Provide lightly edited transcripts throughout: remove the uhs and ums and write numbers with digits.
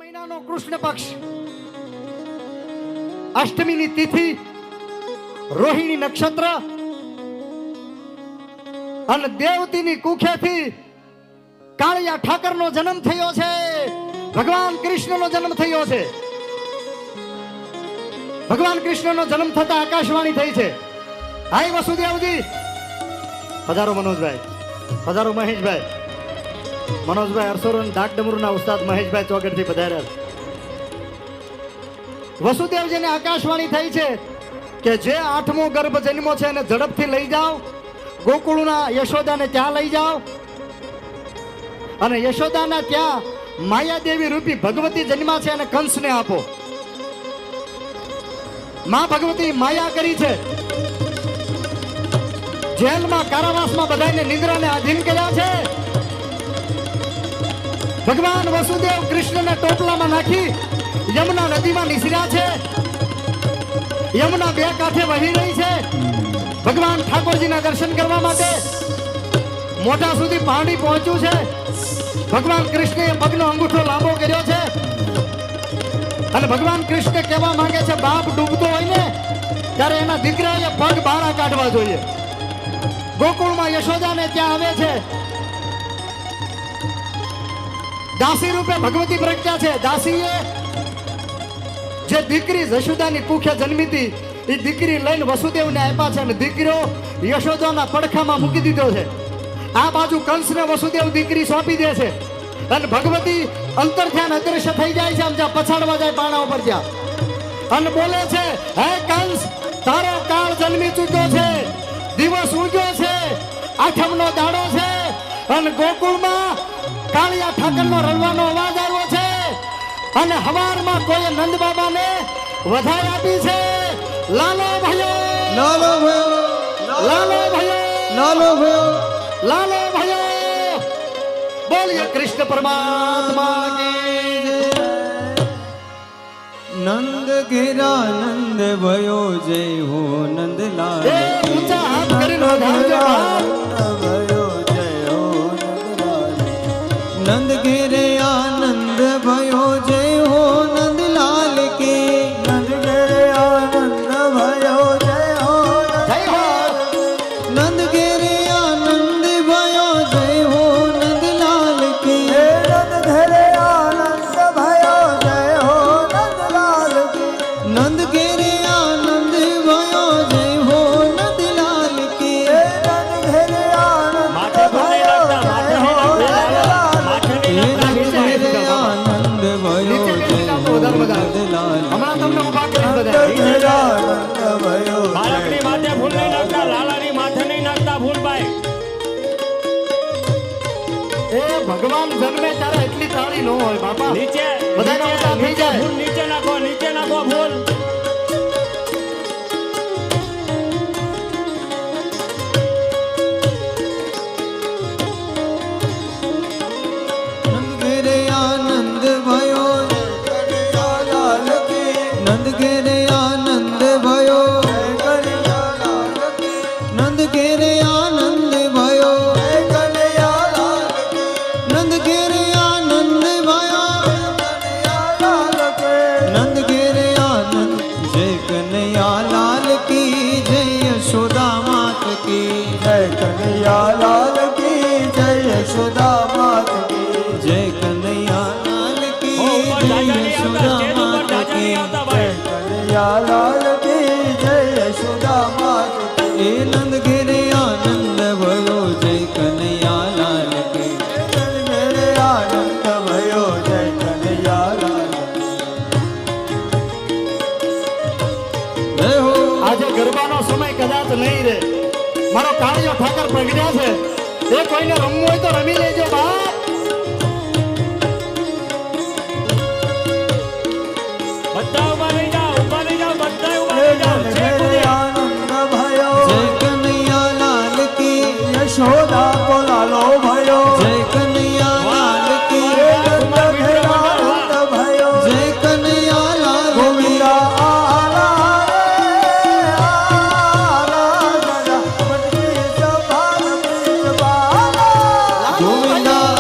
મહિનાનો કૃષ્ણ પક્ષ અષ્ટમીની તિથિ રોહિણી નક્ષત્ર અને દેવતીની કુખેથી કાળિયા ઠાકરનો જન્મ થયો છે. ભગવાન કૃષ્ણનો જન્મ થયો છે. ભગવાન કૃષ્ણનો જન્મ થતા આકાશવાણી થઈ છે. હાય વસુદેવજી, પધારો મનોજભાઈ, પધારો મહેશભાઈ. મનોજભાઈ અરસોરન ડાક ડમરૂના ઉસ્તાદ મહેશભાઈ ચોગડથી પધાર્યા. વસુદેવજીને આકાશવાણી થઈ છે કે જે 8મો ગર્ભ જન્મો છે એને ઝડપથી લઈ જાઓ, ગોકુળના યશોદાને ત્યાં લઈ જાઓ અને યશોદાના ત્યાં માયાદેવી રૂપી ભગવતી જન્મા છે અને કંસને આપો. માં ભગવતી માયા કરી છે. જેલમાં કારાવાસમાં બધાને નિદ્રાને આધીન કર્યા છે. ભગવાન વસુદેવ કૃષ્ણને ટોપલામાં નાખી યમુના નદીમાં નિસર્યા છે. યમુના બે કાંઠે વહી રહી છે. ભગવાન ઠાકોરજીના દર્શન કરવા માટે મોઢા સુધી પાણી પહોંચ્યું છે. ભગવાન કૃષ્ણએ પગનો અંગૂઠો લાંબો કર્યો છે અને ભગવાન કૃષ્ણ કહેવા માંગે છે બાપ ડૂબતો હોય ને ત્યારે એના દીકરાએ પગ બહાર કાઢવા જોઈએ. ગોકુળમાં યશોદાને ત્યાં આવે છે. દાસી રૂપે ભગવતી પ્રજ્ઞા છે. દાસીએ જે દીકરી જશોદાની કુખે જન્મી હતી એ દીકરી લઈને વસુદેવને આપ્યા છે અને દીકરો યશોદાના પડખામાં મૂકી દીધો છે. આ બાજુ કંસને વસુદેવ દીકરી સોંપી દે છે અને ભગવતી અંતર ધ્યાન અદ્રશ્ય થઈ જાય છે. આમ જ્યાં પછાડવા જાય પાણા ઉપર જ્યાં અને બોલે છે, હે કંસ, તારો કાળ જન્મી ચૂક્યો છે, દિવસ ઉગ્યો છે, 8મનો દાડો છે અને ગોકુળમાં કાળિયા ઠાકરનો રડવાનો અવાજ આવ્યો છે અને હવારમાં કોઈ નંદ બાબાને વધાઈ આપી છે. લાલો ભાઈઓ, લાલો ભાઈઓ, લાલો ભાઈઓ, લાલો ભાઈઓ, લાલો ભાઈઓ, બોલીએ કૃષ્ણ પરમાત્મા કી જય. નંદ ઘેરા નંદ ભયો જય હો નંદલાલ. એ ઊંચા હાથ કરીને વધાવજો. ભયો જય હો નંદલાલ. નંદ ઘેરે આનંદ ભયો જય હો નંદલાલ કે. નંદ ઘેરે આનંદ ભયો જય હો જય હો. નંદ ઘેરે આનંદ ભયો જય હો નંદલાલ કે. નંદ ઘેરે આનંદ ભયો જય હો નંદલાલ કે. નંદ ઘેરે આનંદ ભયો જય હો નંદલાલ કે. નંદ ઘેરે આનંદ માથે ભૂલી રાખતા, માથે નહીં રાખતા, માથે નહીં રાખતા, નંદ નીચે ઘેરે બેસી જાઓ. આનંદ ભયો નીચે બેસી જય જાઓ હો તો વધારે મજા આવે. નંદલાલ. હમણાં તમને ઊભા કરી નંદ બધા. ઘેરે આનંદ ભયો જય બાળકની માથે ફૂલ નહીં નાખતા, લાલાની માથે નહીં નાખતા ફૂલભાઈ. એ ભગવાન જન્મે ત્યારે એટલી તાળી ન હોય બાપા. નીચે બધાના ઊંચા થઈ જાય. ફૂલ નીચે નાખો, નીચે નાખો ફૂલ. નંદ ઘેરે આનંદ ભયો કનૈયાલાલ કે. નંદ ઘેરે આનંદ ભયો કનૈયાલાલ કે. નંદ ઘેરે આનંદ ભયો કનૈયાલાલ કે. નંદ ઘેરે આનંદ ભયો કનૈયાલાલ કે. નંદ ઘેરે આનંદ જય કનૈયાલાલ કી જય યશોદા માત કી. જય કનૈયાલાલ કી જય યશોદા માત કી. જય કનૈયાલાલ કી ઓ, ઉપર જય જાજા નહીં આવતા, યશોદા સ્ટેજ ઉપર માત જાજા નહીં કી. આવતા ભાઈ. કનૈયાલાલ કી જય યશોદા માત કી. એ નંદ ઘેરે આનંદ ભયો જય કનૈયાલાલ કી. નંદ ઘેરે આનંદ ભયો જય કનૈયાલાલ જય હો. આજે ગરબાનો સમય કદાચ નહીં રહે. મારો કાળિયો ઠાકર પ્રગટ્યા છે. એ કોઈને રમવું હોય તો રમી લેજો બાપ. બધા ઊભા રહી જાઓ, ઊભા રહી જાઓ, બધા ઊભા રહી જાઓ. નંદ છે ઘેરે કુદે. આનંદ ભયો જય કનૈયાલાલ કી. યશોદા કો લાલો ભયો જય કનૈયાલાલ કી. નંદ ઘેરે આનંદ ભયો જય કનૈયાલાલ ગોવિંદા આલા આલા ગોવિંદા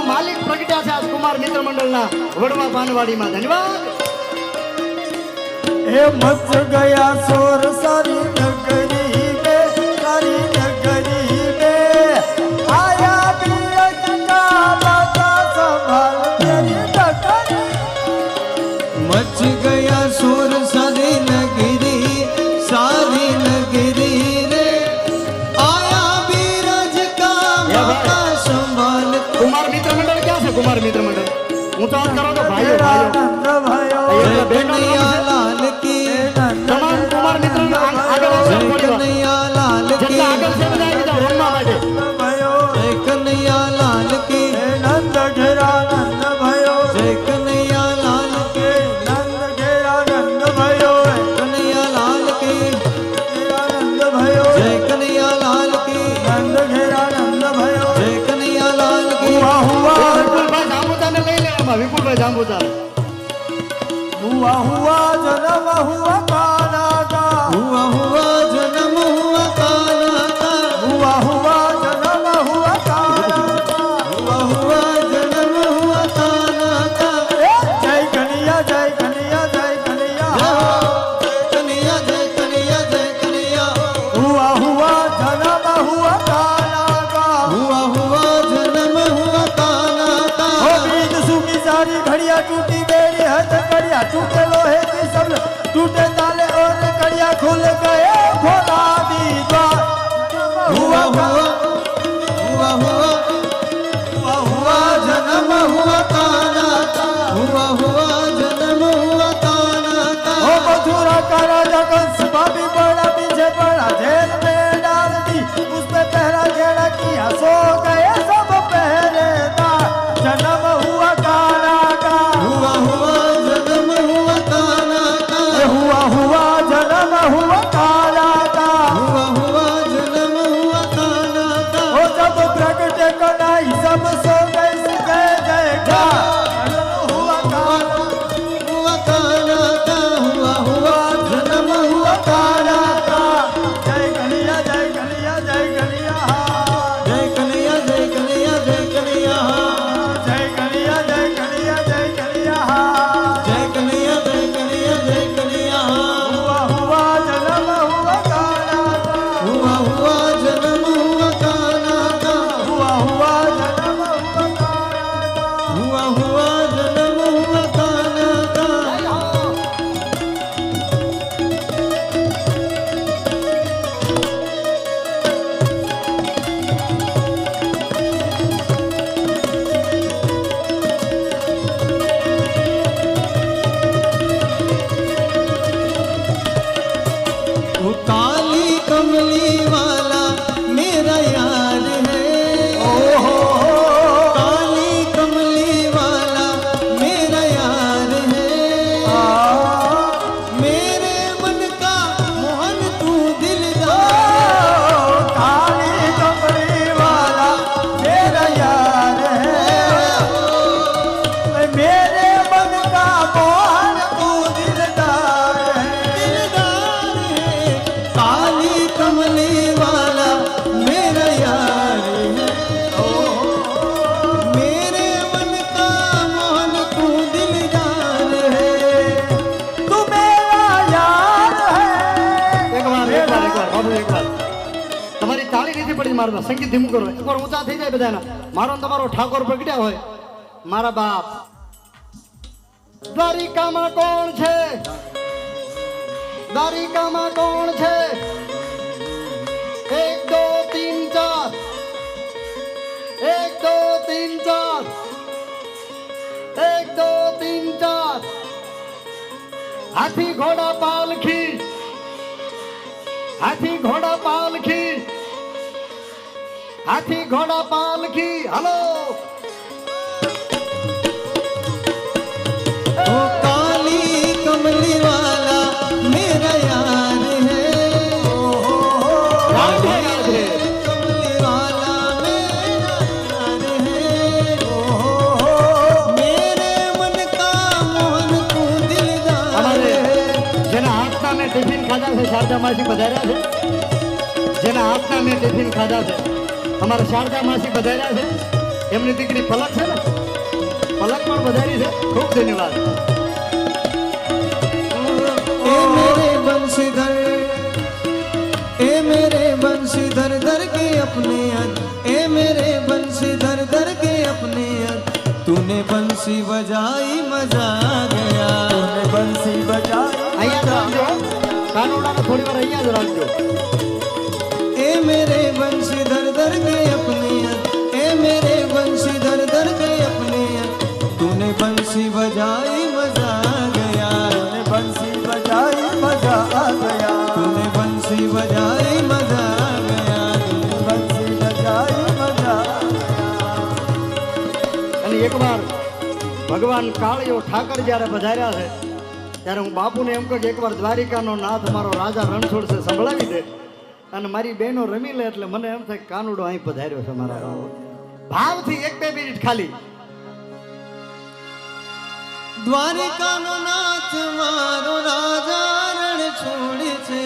માલિક પ્રગટ્યા છે આજ કુમાર મિત્ર મંડળના વડવા પાનવાડીમાં. ધન્યવાદ. એ મચ ગયા સોર સારી નગરી બે, સારી નગરી બે, આયા બીરજ કા બાતા સંભાળ તેરી નગરી. મચ ગયા સોર સારી નગરી, સારી નગરી રે, આયા બીરજ કા બાતા સંભાળ. કુમાર મિત્ર મંડળ ક્યાં છે? કુમાર મિત્ર મંડળ ઊંચો હાથ કરો તો ભાઈઓ ભાઈઓ અહીંયા બેનો લાલ કી તમામ કુમાર મિત્રો આગળ આવશે થોડી વાર. કનૈયા લાલ જેટલા આગળ છે બધા આવી જાઓ રમવા માટે. જય કનૈયા લાલ કી નંદ ઘેરા નંદ ભયો, જય કનૈયા લાલ કી નંદ ઘેરા નંદ ભયો, કનૈયા લાલ કી નંદ ભયો, જય કનૈયા લાલ કી નંદ ઘેરા નંદ ભયો, જય કનૈયા લાલ કી. વિપુલભાઈ જાંબુજાને લઈ લે એમાં. વિપુલભાઈ જાંબુજા हुआ हुआ जन्म हुआ काना का, हुआ हुआ जन्म हुआ काना का, हुआ हुआ जन्म हुआ काना का, हुआ हुआ जन्म हुआ काना का. जय कन्हैया जय कन्हैया जय कन्हैया, जय कन्हैया जय कन्हैया जय कन्हैया. हुआ हुआ जन्म हुआ काना का, हुआ हुआ जन्म हुआ काना का. हो बीज सूखी सारी घड़िया टूटी मेरी हथ कड़िया, टूटे लोहे की सब टूटे ताले और कड़िया खुल गए खोला दी द्वार. हुआ हुआ हुआ हुआ हुआ हुआ जन्म हुआ काना का, हुआ हुआ जन्म हुआ काना का. ओ मथुरा का राजा कंस भाभी बड़ा पीछे पड़ा, जेल में डाल दी उस पे पहरा घेरा किया, सो गए सब पहरेदार. जन्म हुआ काना का, हुआ हुआ जन्म हुआ काना का, हुआ हुआ जन्म हुआ काना का, हुआ हुआ जन्म हुआ काना का. ओ जब प्रगटे कनाई सब सो गए जय जयकार. जन्म हुआ काना, हुआ काना का, हुआ हुआ जन्म हुआ काना का. जय कन्हैया जय कन्हैया जय कन्हैया, जय कन्हैया जय कन्हैया जय कन्हैया, जय कन्हैया जय कन्हैया जय कन्हैया, जय कन्हैया जय कन्हैया जय कन्हैया. हुआ हुआ जन्म हुआ काना का, हुआ हुआ जन्म हुआ काना का, हुआ हुआ जन्म हुआ काना का, हुआ हुआ जन्म हुआ काना का. वो काली कमली वाला मेरा यार है, ओहो काली कमली वाला मेरा यार है. मेरे मन का मोहन तू दिलदार, काली कमली वाला मेरा यार है. मेरे मन का मोहन तू दिलदार है, दिलदार है. काली कमली वाला मेरा यार है, मेरे मन का मोहन तू दिलदार है. तू मेरा यार है. એકવાર બાબુ એકવાર તમારી તાળી નથી પડી મારવા. સંગીત ધીમું કરો. એકવાર ઊંચા થઈ જાય બધાના. મારો ને તમારો ઠાકોર પ્રગટ્યા હોય. મારા બાપ દ્વારિકામાં કોણ છે? દ્વારિકામાં કોણ છે? 1 2 3 4, 1 2 3 4, 1 2 3 4. હાથી ઘોડા પાલખી, હાથી ઘોડા પાલખી, હાથી ઘોડા પાલખી. હલો वो काली कमली वाला मेरा यार है, રાધે રાધે. कमली वाला मेरा यार है. मेरे मन का मोहन तू दिलदार અમારે है. જેના હાથના મેં ટિફિન ખાધા છે શારદા માસી પધાર્યા છે. જેના હાથના મેં ટિફિન ખાધા છે અમારા શારદા માસી પધાર્યા છે. એમની દીકરી ફલક છે ને પધારી છે. ખૂબ ધન્યવાદ. ए मेरे बंशीधर ए मेरे बंशीधर धर के अपने अन ए मेरे बंशीधर धर के अपने अन तूने बंसी बजाई मजा आ गया तूने बंसी बजाई અહીંયા જ રાખજો. કાનોડાને થોડી વાર અહીંયા જ રાખજો. ए मेरे बंशीधर धर के अपने अन ए मेरे बंशीधर धर के अपने अन तूने बंसी बजाई मजा आ गया तूने बंसी बजाई मजा आ गया तूने बंसी बजाई मजा आ गया तूने बंसी बजाई मजा आ गया અને એકવાર ભગવાન કાળિયો ઠાકર જ્યારે પધાર્યા છે ત્યારે હું બાપુને એમ કહું કે એકવાર દ્વારિકાનો નાથ મારો રાજા રણછોડ છે સંભળાવી દે અને મારી બહેનો રમી લે એટલે મને એમ થાય કે કાનુડો અહીં પધાર્યો છે મારા ભાવથી 1-2 મિનિટ ખાલી. દ્વારિકાનો નાથ મારો રાજા રણ છોડે છે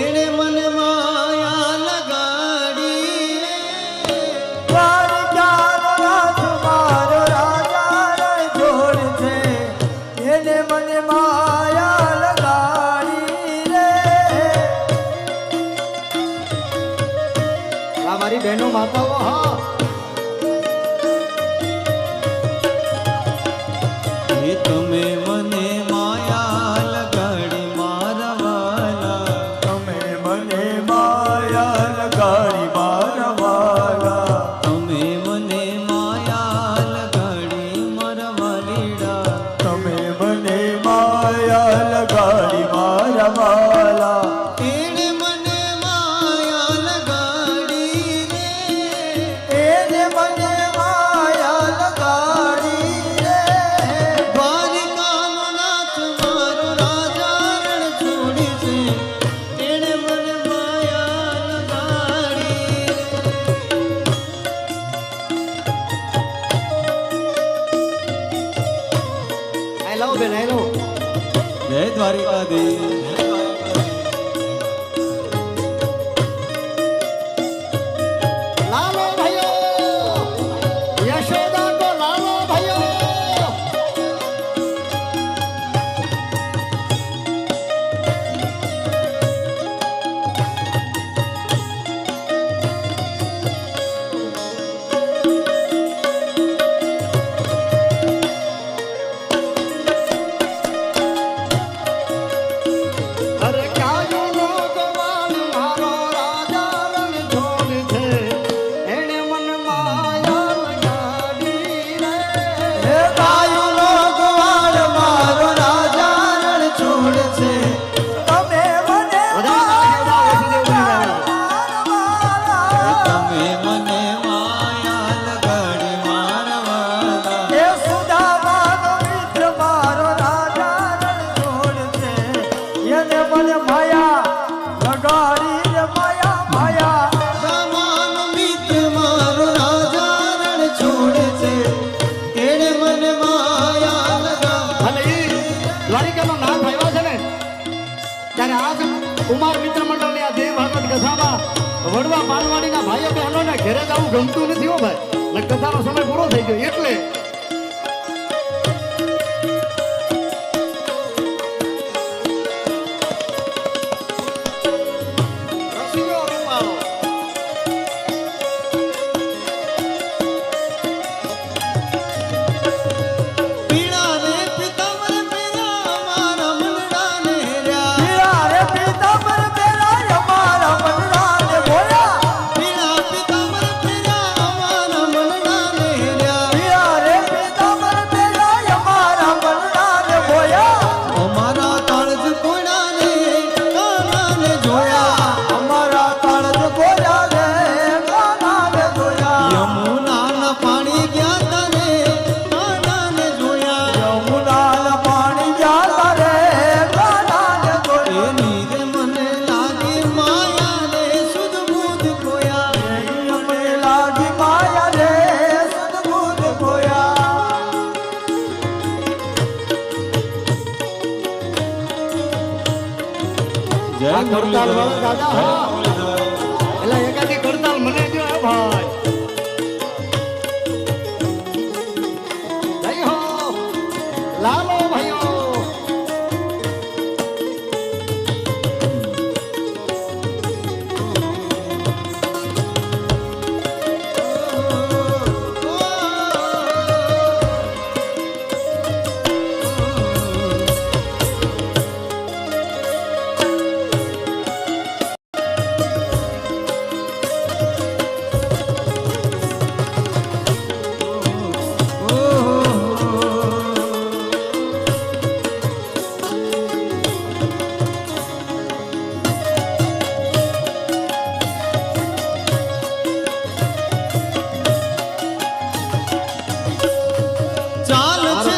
એણે મને માયા લગાડી રે દ્વારિકાનો નાથ મારો રાજા રણ છોડે છે એણે મને માયા લગાડી રે આ મારી બહેનો માતાઓ હા એ તમે મને માયા લગાડી મારા વાલા તમે મને માયા લગાડી મારા વાલા તમે મને માયા લગાડી મારા વાલીડા તમે મને માયા લગાડી મારા વાલા એણે મને માયા લગાડી રે એણે મને માયા લગાડી રે દ્વારિકાનો નાથ મારો રાજા રણ છોડી છે એણે મને માયા લગાડી આઈ લવ બેન આઈ લવ. જય દ્વારિકાધીશ લાલો ભાઈઓ યશોદા કો લાલો ભાઈઓ. અરે કાયુનો ગવાળ મારો રાજા રણછોડ છે એણે મન માયા લગાડી રે. હે ગાયુનો ગવાળ મારો રાજા રણ છોડ છે તમે મને તમે મને માયા લગાડી મારા વાલા હે સુદામાનો મિત્ર મારો રાજા રણ છોડ છે એને મને માયા લગાડી રે માયા માયા સુદામાનો મિત્ર મારો રાજા રણ છોડ છે એને મને માયા લગાડી અને ઈ દ્વારિકાનો નાથ આવ્યા છે ને ત્યારે આજ કુમાર મિત્ર મંડળની આ દેવ ભાગવત કથામાં વડવા માલવાડીના ભાઈઓ બહેનોને ઘેરે જવું ગમતું નથી હો ભાઈ. ને કથાનો સમય પૂરો થઈ ગયો એટલે રસિયો રૂપાળો. પીળા રે પિતાંબર પેલા અમારા મનડાને રહ્યા પીળા રે પિતાંબર પેલા અમારા મનડાને ભોયા પીળા પિતાંબર પેલા અમારા મનડાને રહ્યા પીળા રે પિતાંબર પેલા અમારા મનડાને ભોયા અમારા કાળજ કોડાને કાનાને જોયા અમારા કાળજ કોડાને કાનાને જોયા યમુનાના પાણી ગયા તને કાનાને જોયા યમુનાના પાણી ગયા તારે કાનાને જોયા એની રે મને લાગી માયા રે સુધ બુધ કોયા એની મને લાગી માયા રે સુધ બુધ કોયા જય આ કરતાલ વાળા દાદા હા એટલે એકાદી કરતાલ મને જો હે ભાઈ. જય હો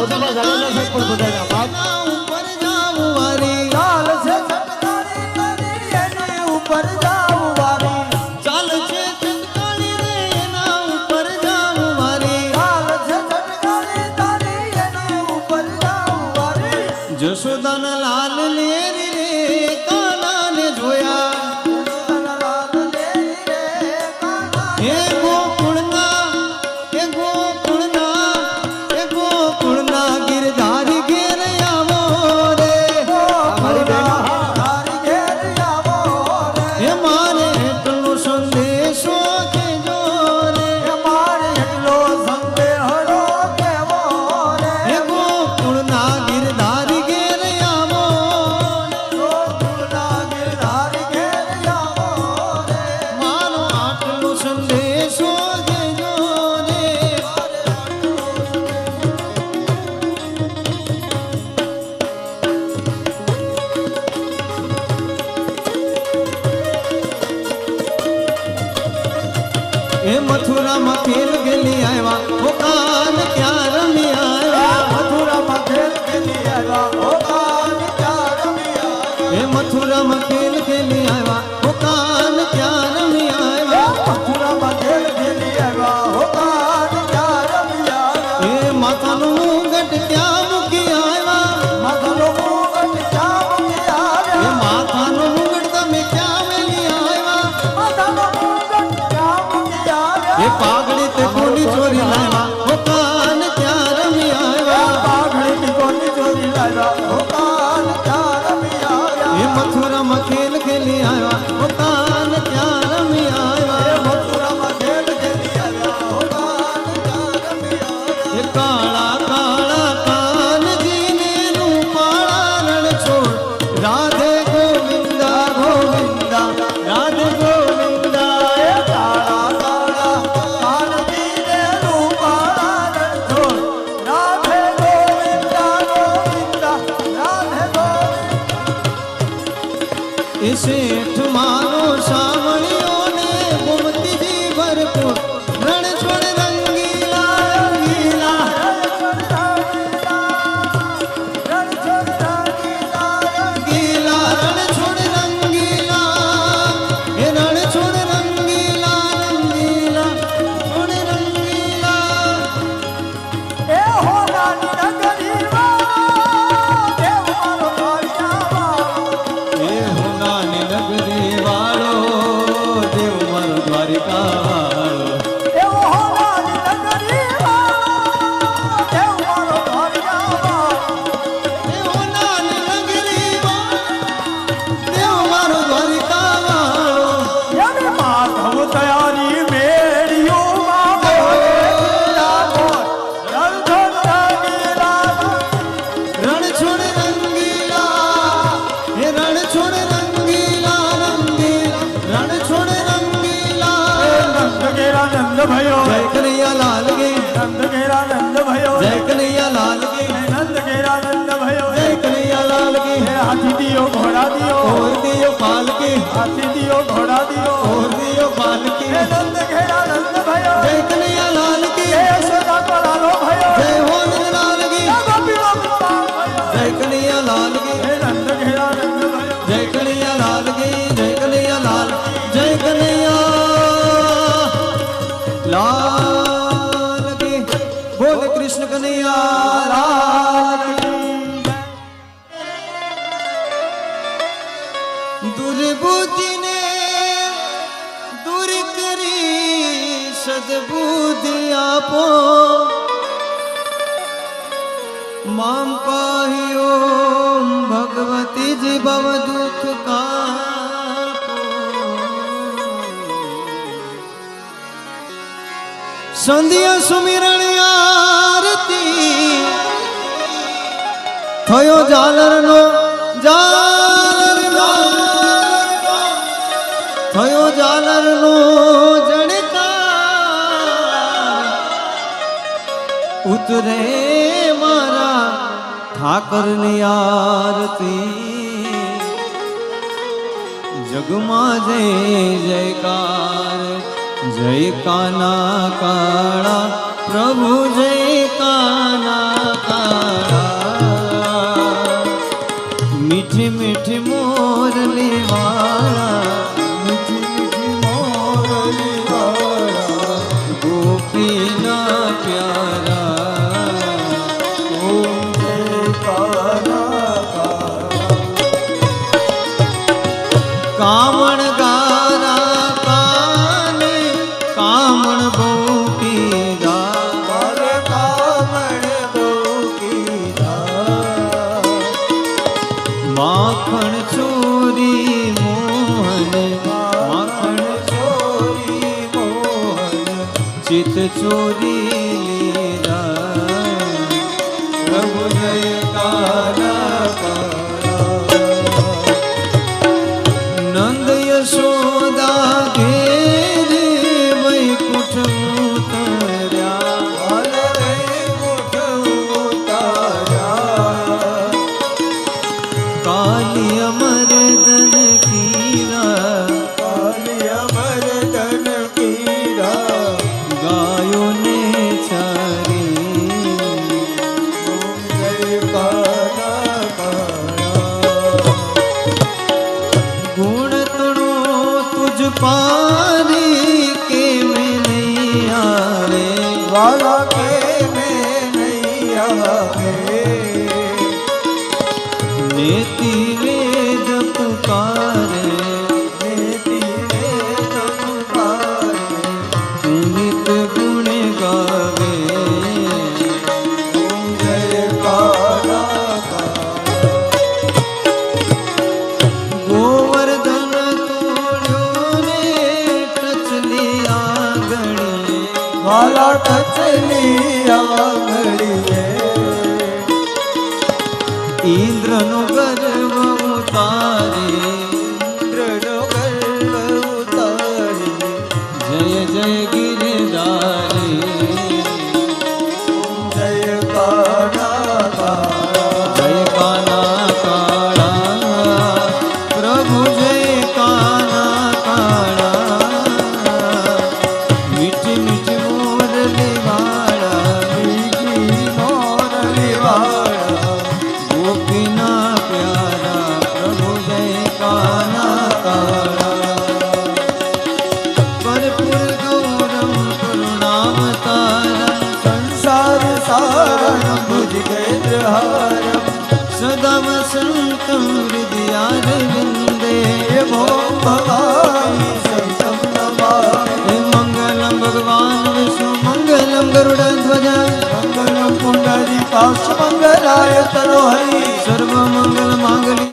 બધા જાણેલા છે પણ બધાના બાપ ઉપર જાવું વારી ચાલ છે ચટકારી તારી એને ઉપર જાવું વારી ચાલ છે ચટકારી રે એના ઉપર જાવું વારી ચાલ છે ચટકારી તારી એને ઉપર જાવું વારી જશોદાના લાલ લેરી રે કાનાને જોયા હે ગોકુળના ગિરધારી ઘેર આવો રે મારી બેન હે મારે એટલો સંદેશો કેજો રે હે ગોકુળના ગિરધારી ઘેર આવો મારો આટલો સંદેશો કેજો રે એ મથુરામાં ખેલ ગેલી આવ્યા ઓ કાન ક્યાં રમી આવ્યા એ મથુરામાં ખેલ ગેલી આવ્યા ઓ કાન ક્યાં રમી આવ્યા એ માથાનું મુગટ ક્યાં મૂકી આવ્યા એ માથાનું મુગટ તમે ક્યાં મેલી આવ્યા એ પાઘડી તે કોની ચોરી લાવ્યા ઓ કાન ક્યાં રમી આવ્યા એ મથુરામાં ખેલ ખેલી આવ્યા ઓ કાન ક્યાં રમી આવ્યા એ કાળા કાળા કાનજીને રૂપાળા રણ છોડ રાધે ગોવિંદા ગોવિંદા રાધે ગોવિંદા એ એ શેઠ માનો સાવણીઓને ગોમતીજી ભરપૂર રણ છોડ રંગીલા રંગીલા રંગીલા રણ છોડ રંગીલા એ રણ છોડ રંગીલા રંગીલા છોડ રંગીલા એ હોનાની નગરી વાળો દેવ મારો દ્વારિકા વાળો એ હોનાની નગરી વાળો દેવ મારો દ્વારિકા વાળો રણ છોડ રંગીલા હે રણ છોડ રંગીલા રંગીલા રણ છોડ રંગીલા જય કનૈયા લાલ કી જય કનૈયા લાલ કી જય કનૈયા લાલ કી હાથી દિયો ઘોડા દિયો ઓર દિયો પાલ કી હાથી દિયો ઘોડા દિયો ઓર દિયો પાલ કી નંદ ઘેરા નંદ ભયો જય કનૈયા લાલ કી યશોદા કો લાલો ભયો જય હો નંદ લાલ કી ગોપીઓ ગોપાલ ભયો જય કનૈયા લાલ કી નંદ ઘેરા નંદ ભયો જય કનૈયા લાલ કી જય કનૈયા લાલ જય કનૈયા લાલ કી બોલ કૃષ્ણ કનૈયા લાલ દુર્બુદ્ધિને દૂર કરી સદબુદ્ધિ આપો મામ પાહ્યો ભગવતી જ ભવ દુઃખ કાપો સંધ્યા સુમિરણ આરતી થયો ઝાલરનો થયો ઝાલરનો જણકાર ઉતરે મારા ઠાકરની આરતી જગમાં જય જયકાર જય કાના કાળા प्रभु जय काना काला मीठी मीठी मोरली वाला मीठी मीठी मोरली वाला गोपी ना प्यारा ओम जय काना कामण गारा काने कामण बो कीरा काला कामण दो की माखण चोरी मोहन माखण चोरी मोहन चित चोरी लीला प्रभु जय काला नंद यशोदा घेरे वैकुंठ उतर्या काली अमरदन कीरा गायों ने चारी गुण तणो तुझ पारी के में नहीं आवे वाला के में नहीं आवे नेति वेद पुकारे नेति वेद पुकारे नित गुण गावे ओम जय काला गोवर्धन तोड़ो ने टचली आंगणी वाला टचली आंगड़ीए इंद्र नो गर्व उतारे इंद्रनो गर्व उतारी जय जय गिरधारी जय काला जय काना काला प्रभु जय काना काला मीठी मीठी मोरली वाला मीठी मोरली वाला गोपीना प्यारा प्रभु जय काना काला कर्पूर गौरम करुणावतारम संसार सारम भुजगेन्द्रहारम सदा वसन्तं हृदयारविन्दे भो भगा